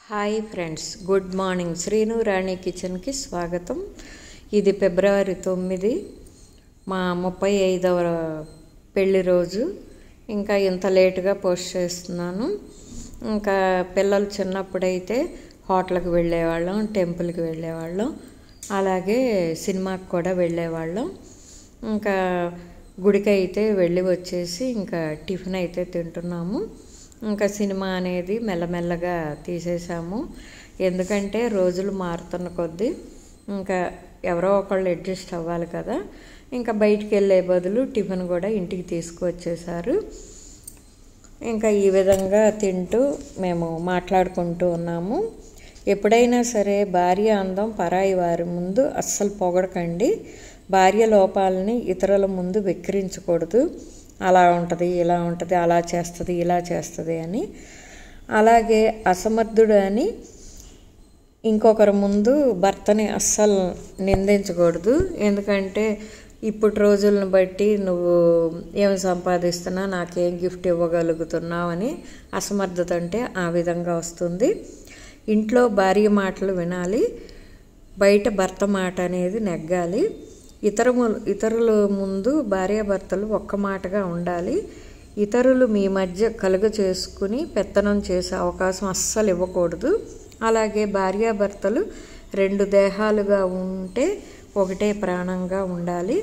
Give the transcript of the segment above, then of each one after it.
Hi friends, good morning. Srinu Rani కిచెన్కి స్వాగతం. ఇది ఫిబ్రవరి 9, మా 35వ పెళ్లి రోజు. ఇంకా ఇంత లేటుగా పోస్ట్ చేస్తున్నాను. ఇంకా పిల్లలు చిన్నప్పుడైతే హోటల్కి వెళ్ళేవాళ్ళం, టెంపుల్కి వెళ్ళేవాళ్ళం, అలాగే సినిమాకి కూడా వెళ్ళేవాళ్ళం. ఇంకా గుడికి అయితే వెళ్ళి వచ్చేసి ఇంకా టిఫిన్ అయితే తింటున్నాము. ఇంకా సినిమా అనేది మెల్లమెల్లగా తీసేసాము. ఎందుకంటే రోజులు మారుతున్న కొద్దీ ఇంకా ఎవరో ఒకళ్ళు అడ్జస్ట్ అవ్వాలి కదా. ఇంకా బయటికి వెళ్ళే బదులు టిఫిన్ కూడా ఇంటికి తీసుకువచ్చేసారు. ఇంకా ఈ విధంగా తింటూ మేము మాట్లాడుకుంటూ ఉన్నాము. ఎప్పుడైనా సరే భార్య అందం పరాయి వారి ముందు అస్సలు పొగడకండి. భార్య లోపాలని ఇతరుల ముందు వెక్కిరించకూడదు. అలా ఉంటుంది, ఇలా ఉంటుంది, అలా చేస్తుంది, ఇలా చేస్తుంది అని. అలాగే అసమర్థుడు అని ఇంకొకరి ముందు భర్తని అస్సలు నిందించకూడదు. ఎందుకంటే ఇప్పుడు రోజులను బట్టి నువ్వు ఏమి సంపాదిస్తున్నా, నాకేం గిఫ్ట్ ఇవ్వగలుగుతున్నావు అని అసమర్థత అంటే ఆ విధంగా వస్తుంది. ఇంట్లో భార్య మాటలు వినాలి, బయట భర్త మాట అనేది నెగ్గాలి. ఇతరుల ముందు భార్యాభర్తలు ఒక్క మాటగా ఉండాలి. ఇతరులు మీ మధ్య కలుగ చేసుకుని పెత్తనం చేసే అవకాశం అస్సలు ఇవ్వకూడదు. అలాగే భార్యాభర్తలు 2 దేహాలుగా ఉంటే ఒకటే ప్రాణంగా ఉండాలి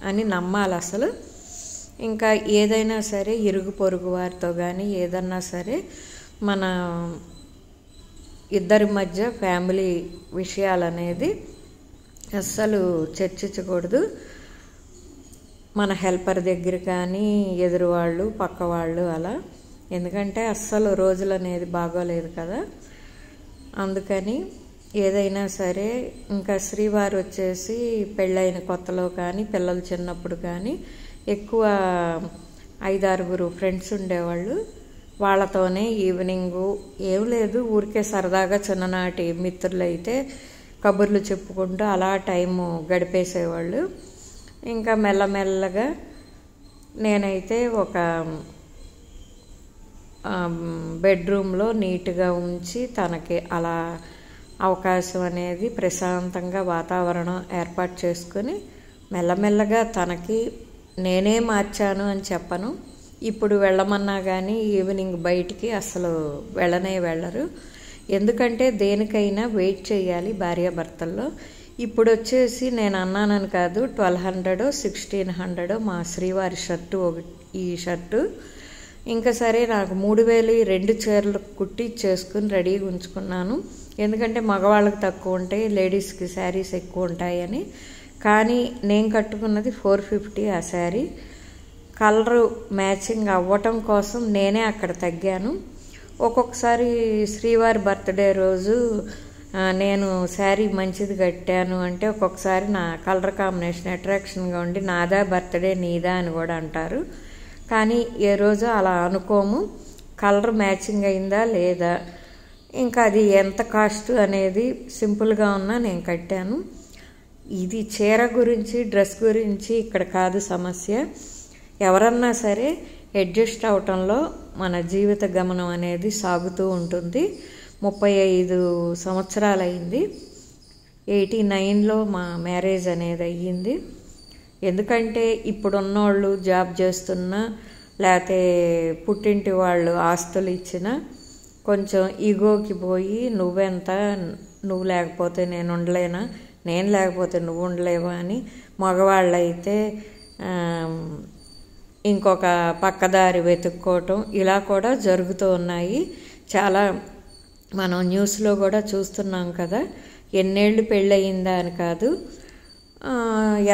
అని నమ్మాలి అసలు. ఇంకా ఏదైనా సరే ఇరుగు పొరుగు వారితో కానీ ఏదన్నా సరే మన ఇద్దరి మధ్య ఫ్యామిలీ విషయాలు అనేది అస్సలు చర్చించకూడదు. మన హెల్పర్ దగ్గర కానీ ఎదురువాళ్ళు పక్క వాళ్ళు అలా. ఎందుకంటే అస్సలు రోజులు అనేది బాగోలేదు కదా. అందుకని ఏదైనా సరే ఇంకా శ్రీవారు వచ్చేసి పెళ్ళైన కొత్తలో కానీ పిల్లలు చిన్నప్పుడు కానీ ఎక్కువ 5-6 ఫ్రెండ్స్ ఉండేవాళ్ళు. వాళ్ళతోనే ఈవినింగు ఏం లేదు, ఊరికే సరదాగా చిన్ననాటి మిత్రులు అయితే కబుర్లు చెప్పుకుంటూ అలా టైము గడిపేసేవాళ్ళు. ఇంకా మెల్లమెల్లగా నేనైతే ఒక బెడ్రూమ్లో నీట్గా ఉంచి తనకి అలా అవకాశం అనేది ప్రశాంతంగా వాతావరణం ఏర్పాటు చేసుకుని మెల్లమెల్లగా తనకి నేనే మార్చాను అని చెప్పను. ఇప్పుడు వెళ్ళమన్నా కానీ ఈవినింగ్ బయటికి అసలు వెళ్ళరు. ఎందుకంటే దేనికైనా వెయిట్ చేయాలి భార్యాభర్తల్లో. ఇప్పుడు వచ్చేసి నేను అన్నానని కాదు, 1200 1600 మా శ్రీవారి షర్టు ఈ షర్టు. ఇంకా సరే నాకు 3000 2 చీరలు కుట్టి చేసుకుని రెడీగా ఉంచుకున్నాను. ఎందుకంటే మగవాళ్ళకి తక్కువ ఉంటాయి, లేడీస్కి శారీస్ ఎక్కువ ఉంటాయని. కానీ నేను కట్టుకున్నది 450 ఆ శారీ. కలరు మ్యాచింగ్ అవ్వటం కోసం నేనే అక్కడ తగ్గాను. ఒక్కొక్కసారి శ్రీవారి బర్త్డే రోజు నేను శారీ మంచిది కట్టాను అంటే ఒక్కొక్కసారి నా కలర్ కాంబినేషన్ అట్రాక్షన్గా ఉండి నాదా బర్త్డే నీదా అని కూడా అంటారు. కానీ ఏ రోజు అలా అనుకోము. కలర్ మ్యాచింగ్ అయిందా లేదా, ఇంకా అది ఎంత కాస్ట్ అనేది సింపుల్గా ఉన్నా నేను కట్టాను. ఇది చీర గురించి డ్రెస్ గురించి ఇక్కడ కాదు సమస్య. ఎవరన్నా సరే అడ్జస్ట్ అవటంలో మన జీవిత గమనం అనేది సాగుతూ ఉంటుంది. 35 సంవత్సరాలు అయింది. 89లో మా మ్యారేజ్ అనేది అయ్యింది. ఎందుకంటే ఇప్పుడున్నోళ్ళు జాబ్ చేస్తున్నా లేకపోతే పుట్టింటి వాళ్ళు ఆస్తులు ఇచ్చినా కొంచెం ఈగోకి పోయి నువ్వెంత, నువ్వు లేకపోతే నేను ఉండలేనా, నేను లేకపోతే నువ్వు ఉండలేవా అని మగవాళ్ళు అయితే ఇంకొక పక్కదారి వెతుక్కోవటం ఇలా కూడా జరుగుతూ ఉన్నాయి. చాలా మనం న్యూస్లో కూడా చూస్తున్నాం కదా. ఎన్నేళ్ళు పెళ్ళయిందా అని కాదు,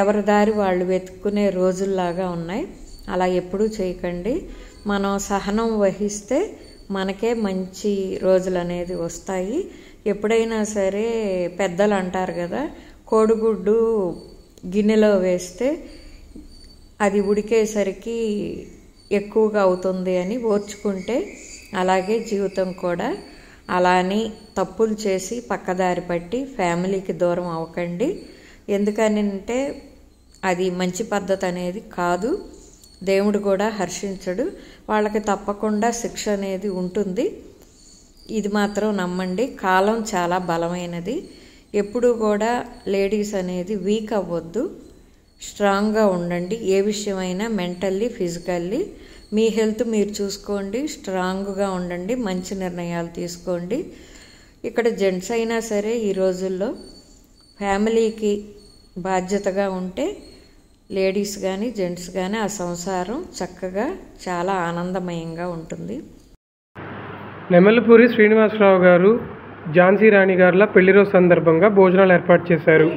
ఎవరి దారి వాళ్ళు వెతుక్కునే రోజుల్లాగా ఉన్నాయి. అలా ఎప్పుడూ చేయకండి. మనం సహనం వహిస్తే మనకే మంచి రోజులు అనేది వస్తాయి. ఎప్పుడైనా సరే పెద్దలు అంటారు కదా, కోడిగుడ్డు గిన్నెలో వేస్తే అది ఉడికేసరికి ఎక్కువగా అవుతుంది అని ఓర్చుకుంటే అలాగే జీవితం కూడా. అలా అని తప్పులు చేసి పక్కదారి పట్టి ఫ్యామిలీకి దూరం అవ్వకండి. ఎందుకనంటే అది మంచి పద్ధతి అనేది కాదు. దేవుడు కూడా హర్షించడు. వాళ్ళకి తప్పకుండా శిక్ష అనేది ఉంటుంది. ఇది మాత్రం నమ్మండి, కాలం చాలా బలమైనది. ఎప్పుడు కూడా లేడీస్ అనేది వీక్ అవ్వద్దు, స్ట్రాంగ్గా ఉండండి. ఏ విషయమైనా మెంటల్లీ ఫిజికల్లీ మీ హెల్త్ మీరు చూసుకోండి, స్ట్రాంగ్గా ఉండండి, మంచి నిర్ణయాలు తీసుకోండి. ఇక్కడ జెంట్స్ అయినా సరే ఈ రోజుల్లో ఫ్యామిలీకి బాధ్యతగా ఉంటే లేడీస్ కానీ జెంట్స్ కానీ ఆ సంసారం చక్కగా చాలా ఆనందమయంగా ఉంటుంది. నెమలిపూరి శ్రీనివాసరావు గారు ఝాన్సీ రాణి గారుల పెళ్లి రోజు సందర్భంగా భోజనాలు ఏర్పాటు చేశారు.